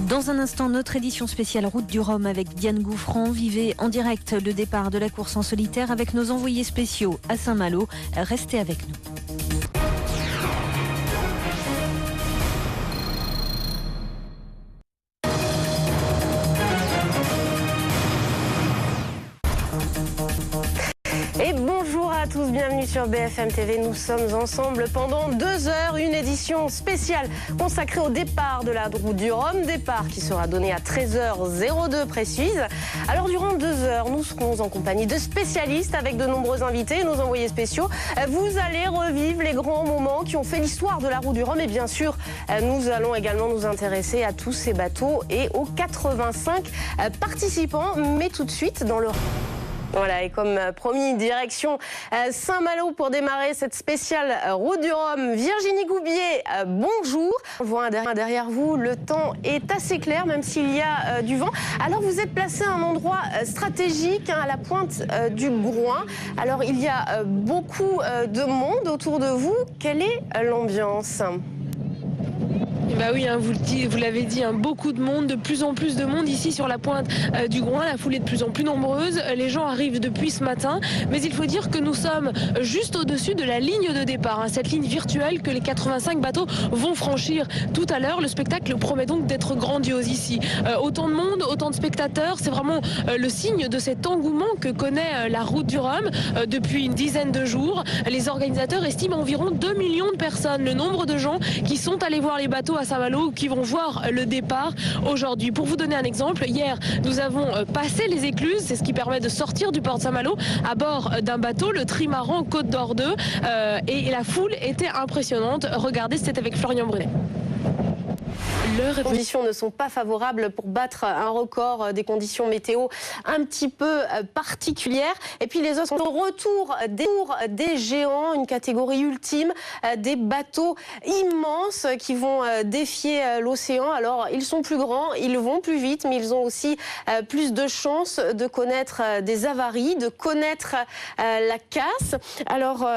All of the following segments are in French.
Dans un instant, notre édition spéciale Route du Rhum avec Diane Gouffran. Vivez en direct le départ de la course en solitaire avec nos envoyés spéciaux à Saint-Malo. Restez avec nous. Et bonjour à tous, bienvenue sur BFM TV. Nous sommes ensemble pendant 2 heures, une édition spéciale consacrée au départ de la Route du Rhum, départ qui sera donné à 13h02 précise. Alors durant 2 heures, nous serons en compagnie de spécialistes avec de nombreux invités, nos envoyés spéciaux. Vous allez revivre les grands moments qui ont fait l'histoire de la Route du Rhum et bien sûr, nous allons également nous intéresser à tous ces bateaux et aux 85 participants. Mais tout de suite dans le... Voilà, et comme promis, direction Saint-Malo pour démarrer cette spéciale Route du Rhum. Virginie Goubier, bonjour. On voit derrière vous, le temps est assez clair, même s'il y a du vent. Alors, vous êtes placé à un endroit stratégique, à la pointe du Grouin. Alors, il y a beaucoup de monde autour de vous. Quelle est l'ambiance ? Bah oui, vous l'avez dit, beaucoup de monde, de plus en plus de monde ici sur la pointe du Grouin. La foule est de plus en plus nombreuse. Les gens arrivent depuis ce matin. Mais il faut dire que nous sommes juste au-dessus de la ligne de départ. Cette ligne virtuelle que les 85 bateaux vont franchir tout à l'heure. Le spectacle promet donc d'être grandiose ici. Autant de monde, autant de spectateurs. C'est vraiment le signe de cet engouement que connaît la Route du Rhum depuis une dizaine de jours. Les organisateurs estiment environ 2 millions de personnes le nombre de gens qui sont allés voir les bateaux à Saint-Malo ou qui vont voir le départ aujourd'hui. Pour vous donner un exemple, hier nous avons passé les écluses, c'est ce qui permet de sortir du port de Saint-Malo à bord d'un bateau, le trimaran Côte d'Or 2, et la foule était impressionnante. Regardez, c'était avec Florian Brunet. Les conditions ne sont pas favorables pour battre un record des conditions météo un petit peu particulières. Et puis les autres sont au retour des géants, une catégorie ultime, des bateaux immenses qui vont défier l'océan. Alors ils sont plus grands, ils vont plus vite, mais ils ont aussi plus de chances de connaître des avaries, de connaître la casse. Alors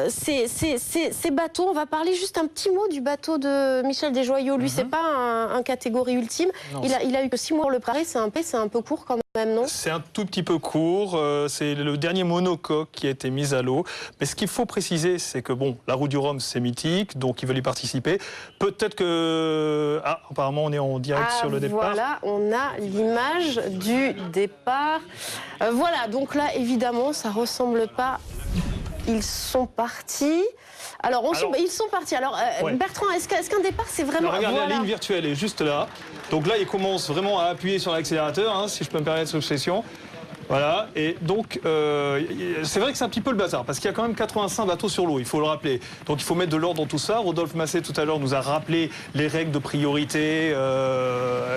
ces bateaux, on va parler juste un petit mot du bateau de Michel Desjoyaux. Lui, c'est pas un catégorie ultime. Il a eu que 6 mois pour le préparer. C'est un peu court quand même, non ? C'est un tout petit peu court. C'est le dernier monocoque qui a été mis à l'eau. Mais ce qu'il faut préciser, c'est que bon, la Route du Rhum, c'est mythique, donc ils veulent y participer. Peut-être que... Ah, apparemment, on est en direct sur le départ. Voilà, on a l'image du départ. Voilà, donc là, évidemment, ça ressemble pas... Ils sont partis... Alors, ils sont partis. Alors, ouais. Bertrand, est-ce qu'un départ, c'est vraiment... Regardez, la ligne virtuelle est juste là. Donc là, il commence vraiment à appuyer sur l'accélérateur, si je peux me permettre cette obsession. Voilà, et donc c'est vrai que c'est un petit peu le bazar, parce qu'il y a quand même 85 bateaux sur l'eau, il faut le rappeler. Donc il faut mettre de l'ordre dans tout ça. Rodolphe Massé, tout à l'heure, nous a rappelé les règles de priorité,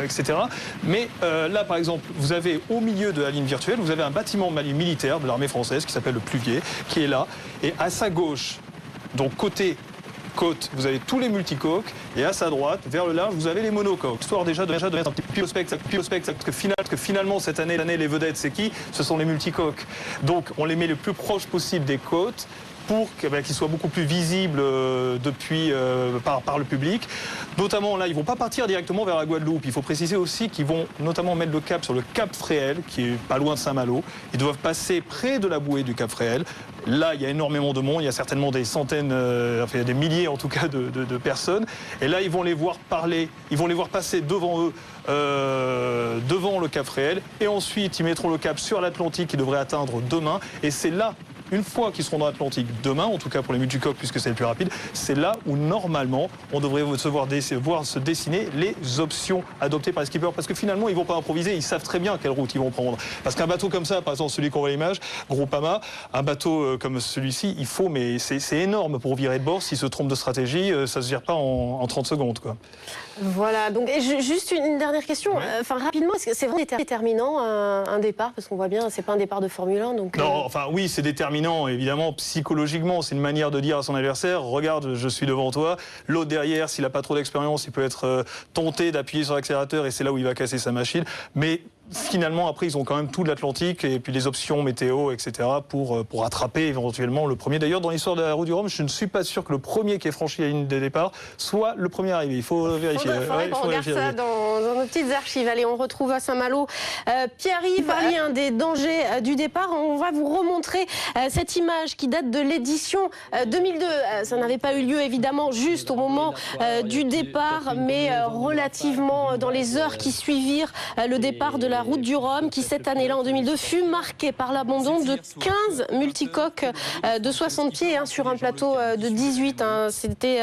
etc. Mais là, par exemple, vous avez au milieu de la ligne virtuelle, vous avez un bâtiment militaire de l'armée française qui s'appelle le Pluvier, qui est là. Et à sa gauche, donc côté côte, vous avez tous les multicoques, et à sa droite, vers le large, vous avez les monocoques. Histoire déjà de mettre un petit peu parce que finalement, cette année, les vedettes, c'est qui ? Ce sont les multicoques. Donc, on les met le plus proche possible des côtes, pour qu'ils soient beaucoup plus visibles par le public. Notamment, là, ils ne vont pas partir directement vers la Guadeloupe. Il faut préciser aussi qu'ils vont notamment mettre le cap sur le Cap Fréhel, qui est pas loin de Saint-Malo. Ils doivent passer près de la bouée du Cap Fréhel. Là, il y a énormément de monde. Il y a certainement des centaines, des milliers en tout cas de personnes. Et là, ils vont les voir parler. Ils vont les voir passer devant eux, devant le Cap Fréhel. Et ensuite, ils mettront le cap sur l'Atlantique qui devrait atteindre demain. Et c'est là, une fois qu'ils seront dans l'Atlantique demain, en tout cas pour les multicoques puisque c'est le plus rapide, c'est là où normalement on devrait voir se dessiner les options adoptées par les skippers. Parce que finalement ils ne vont pas improviser, ils savent très bien quelle route ils vont prendre. Parce qu'un bateau comme ça, par exemple celui qu'on voit à l'image, Groupama, un bateau comme celui-ci, il faut, mais c'est énorme pour virer de bord. S'il se trompe de stratégie, ça ne se gère pas en 30 secondes, quoi. Voilà, donc juste une dernière question. Ouais. Rapidement, est-ce que c'est vraiment déterminant un départ? Parce qu'on voit bien, c'est pas un départ de Formule 1. Donc, non, oui, c'est déterminant, évidemment, psychologiquement. C'est une manière de dire à son adversaire, regarde, je suis devant toi. L'autre derrière, s'il n'a pas trop d'expérience, il peut être tenté d'appuyer sur l'accélérateur et c'est là où il va casser sa machine. Mais finalement, après, ils ont quand même tout de l'Atlantique et puis les options météo, etc. pour attraper éventuellement le premier. D'ailleurs, dans l'histoire de la route du Rhum, je ne suis pas sûr que le premier qui ait franchi la ligne de départ soit le premier arrivé. Il faut vérifier. On regarde ça dans nos petites archives. Allez, on retrouve à Saint-Malo Pierre-Yves, un des dangers du départ. On va vous remontrer cette image qui date de l'édition 2002. Ça n'avait pas eu lieu, évidemment, juste au moment du départ, mais relativement dans les heures qui suivirent le départ de la route du Rhum, qui cette année-là, en 2002, fut marquée par l'abandon de 15 multicoques de 60 pieds sur un plateau de 18. C'était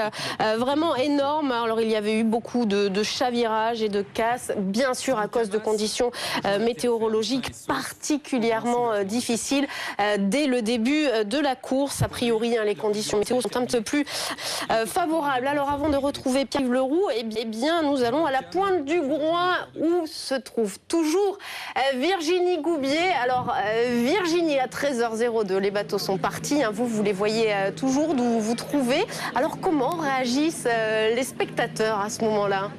vraiment énorme. Alors, il y avait eu beaucoup de chavirages et de casses, bien sûr à cause de conditions météorologiques particulièrement difficiles. Dès le début de la course, a priori, les conditions météo sont un peu plus favorables. Alors, avant de retrouver Pierre-Yves Leroux, eh bien, nous allons à la pointe du Groin où se trouve toujours Virginie Goubier. Alors, Virginie, à 13h02, les bateaux sont partis. Vous les voyez toujours d'où vous vous trouvez. Alors, comment réagissent les spectateurs à ce moment-là ?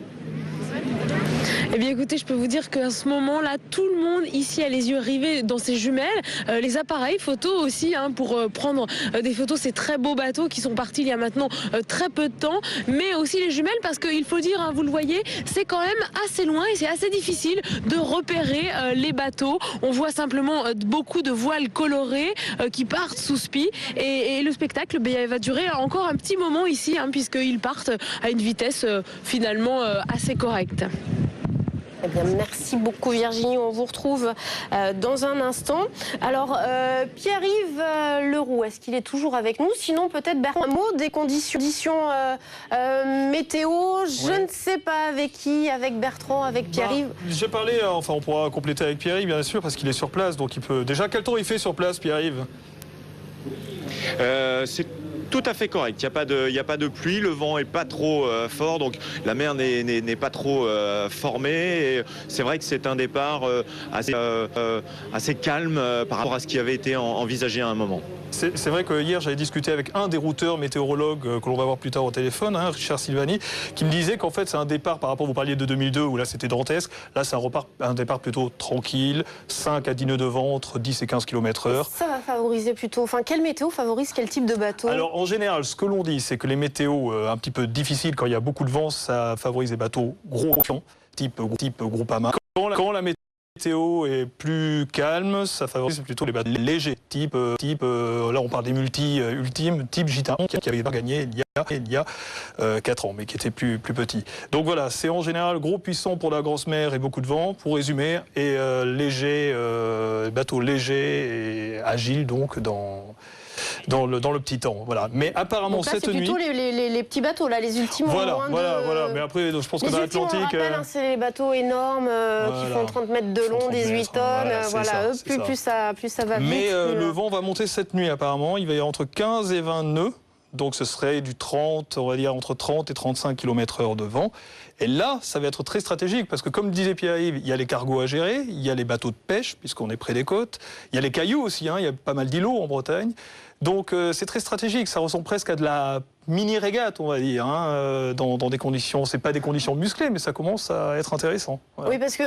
Eh bien écoutez, je peux vous dire qu'à ce moment-là, tout le monde ici a les yeux rivés dans ses jumelles, les appareils photos aussi pour prendre des photos, ces très beaux bateaux qui sont partis il y a maintenant très peu de temps, mais aussi les jumelles parce qu'il faut dire, vous le voyez, c'est quand même assez loin et c'est assez difficile de repérer les bateaux. On voit simplement beaucoup de voiles colorées qui partent sous spi et le spectacle va durer encore un petit moment ici puisqu'ils partent à une vitesse finalement assez correcte. Eh bien, merci beaucoup Virginie, on vous retrouve dans un instant. Alors Pierre-Yves Leroux, est-ce qu'il est toujours avec nous? Sinon peut-être un mot des conditions météo, je ne sais pas avec qui, avec Bertrand, avec Pierre-Yves. J'ai parlé, on pourra compléter avec Pierre-Yves bien sûr parce qu'il est sur place, donc il peut... Déjà, quel temps il fait sur place Pierre-Yves? C'est tout à fait correct, il n'y a pas de pluie, le vent n'est pas trop fort, donc la mer n'est pas trop formée. C'est vrai que c'est un départ assez calme par rapport à ce qui avait été envisagé à un moment. C'est vrai que hier j'avais discuté avec un des routeurs météorologues que l'on va voir plus tard au téléphone, Richard Silvani, qui me disait qu'en fait c'est un départ par rapport, vous parliez de 2002 où là c'était dantesque, là c'est un départ plutôt tranquille, 5 à 10 nœuds de vent, entre 10 et 15 km/h. Ça va favoriser plutôt, quelle météo favorise quel type de bateau? Alors en général ce que l'on dit c'est que les météos un petit peu difficiles quand il y a beaucoup de vent, ça favorise les bateaux gros type Groupama. Quand la météo est plus calme, ça favorise plutôt les bateaux légers, type là on parle des multi-ultimes, type Gitan, qui avait gagné il y a 4 ans, mais qui était plus petit. Donc voilà, c'est en général gros puissant pour la grosse mer et beaucoup de vent, pour résumer, et bateaux légers et agiles donc dans le petit temps, voilà. Mais apparemment donc là, cette nuit, c'est plutôt les petits bateaux là, les ultimes. Voilà. Mais après, je pense que dans l'Atlantique, c'est les bateaux énormes qui font 30 mètres de long, 18 tonnes. Plus ça va vite. Mais le vent va monter cette nuit apparemment. Il va y avoir entre 15 et 20 nœuds. Donc ce serait du 30, on va dire entre 30 et 35 km/h de vent. Et là, ça va être très stratégique parce que comme disait Pierre-Yves, il y a les cargos à gérer, il y a les bateaux de pêche puisqu'on est près des côtes, il y a les cailloux aussi, il y a pas mal d'îlots en Bretagne. Donc c'est très stratégique, ça ressemble presque à de la mini-régate, on va dire, dans des conditions, c'est pas des conditions musclées, mais ça commence à être intéressant. Voilà. Oui, parce que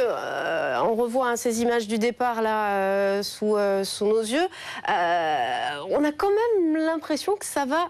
on revoit ces images du départ là sous nos yeux, on a quand même l'impression que ça va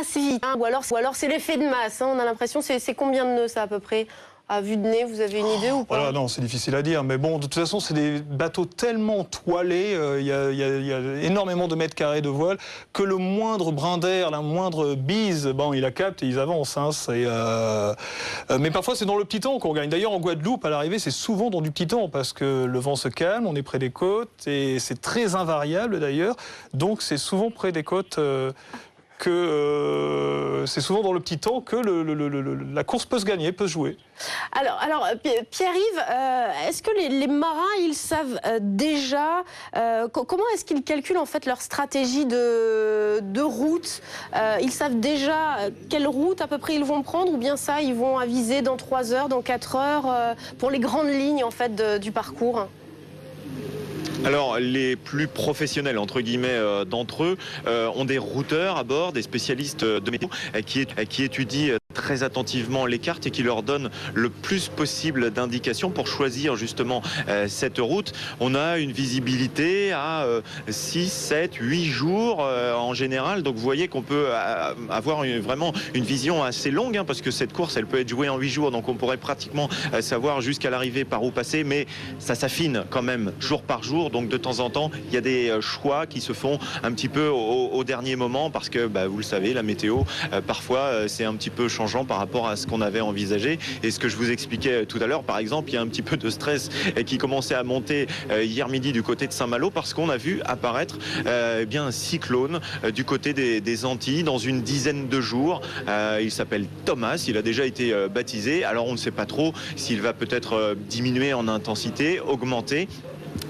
assez vite, ou alors c'est l'effet de masse, on a l'impression, c'est combien de nœuds ça à peu près? À vue de nez, vous avez une idée ou pas? Voilà, non, c'est difficile à dire, mais bon, de toute façon, c'est des bateaux tellement toilés, il y a énormément de mètres carrés de voile, que le moindre brin d'air, la moindre bise, il la capte et ils avancent. Mais parfois, c'est dans le petit temps qu'on gagne. D'ailleurs, en Guadeloupe, à l'arrivée, c'est souvent dans du petit temps, parce que le vent se calme, on est près des côtes, et c'est très invariable d'ailleurs, donc c'est souvent près des côtes... c'est souvent dans le petit temps que la course peut se gagner, peut se jouer. Alors Pierre-Yves, est-ce que les marins, ils savent déjà comment est-ce qu'ils calculent en fait leur stratégie de route? Ils savent déjà quelle route à peu près ils vont prendre, ou bien ça, ils vont aviser dans 3 heures, dans 4 heures, pour les grandes lignes en fait du parcours? Alors, les plus professionnels, entre guillemets, d'entre eux, ont des routeurs à bord, des spécialistes de météo qui étudient très attentivement les cartes et qui leur donne le plus possible d'indications pour choisir justement cette route. On a une visibilité à 6, 7, 8 jours en général, donc vous voyez qu'on peut avoir vraiment une vision assez longue, parce que cette course elle peut être jouée en 8 jours, donc on pourrait pratiquement savoir jusqu'à l'arrivée par où passer, mais ça s'affine quand même jour par jour, donc de temps en temps il y a des choix qui se font un petit peu au dernier moment, parce que vous le savez, la météo parfois c'est un petit peu changeant par rapport à ce qu'on avait envisagé. Et ce que je vous expliquais tout à l'heure, par exemple, il y a un petit peu de stress qui commençait à monter hier midi du côté de Saint-Malo, parce qu'on a vu apparaître un cyclone du côté des Antilles dans une dizaine de jours. Il s'appelle Thomas, il a déjà été baptisé. Alors on ne sait pas trop s'il va peut-être diminuer en intensité, augmenter.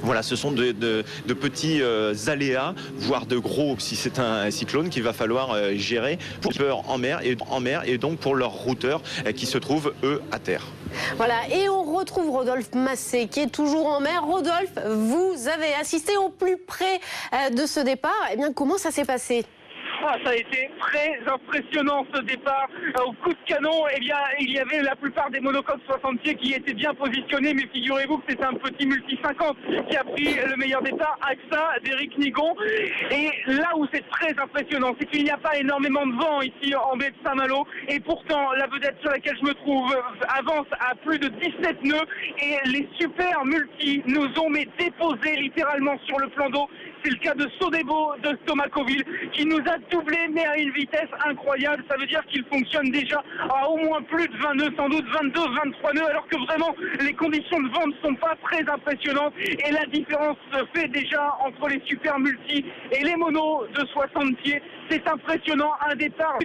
Voilà, ce sont de petits aléas, voire de gros si c'est un cyclone qu'il va falloir gérer pour les peurs en mer et donc pour leurs routeurs qui se trouvent, eux, à terre. Voilà, et on retrouve Rodolphe Massé qui est toujours en mer. Rodolphe, vous avez assisté au plus près de ce départ. Eh bien, comment ça s'est passé ? Ça a été très impressionnant ce départ. Au coup de canon, il y avait la plupart des monocoques 60 pieds qui étaient bien positionnés, mais figurez-vous que c'était un petit multi 50 qui a pris le meilleur départ, AXA d'Éric Nigon. Et là où c'est très impressionnant, c'est qu'il n'y a pas énormément de vent ici en baie de Saint-Malo, et pourtant la vedette sur laquelle je me trouve avance à plus de 17 nœuds, et les super multis nous ont déposé littéralement sur le plan d'eau. C'est le cas de Sodebo de Stomacoville qui nous a doublé, mais à une vitesse incroyable. Ça veut dire qu'il fonctionne déjà à au moins plus de 20 nœuds, sans doute 22, 23 nœuds, alors que vraiment les conditions de vent ne sont pas très impressionnantes. Et la différence se fait déjà entre les super multis et les monos de 60 pieds. C'est impressionnant, un départ.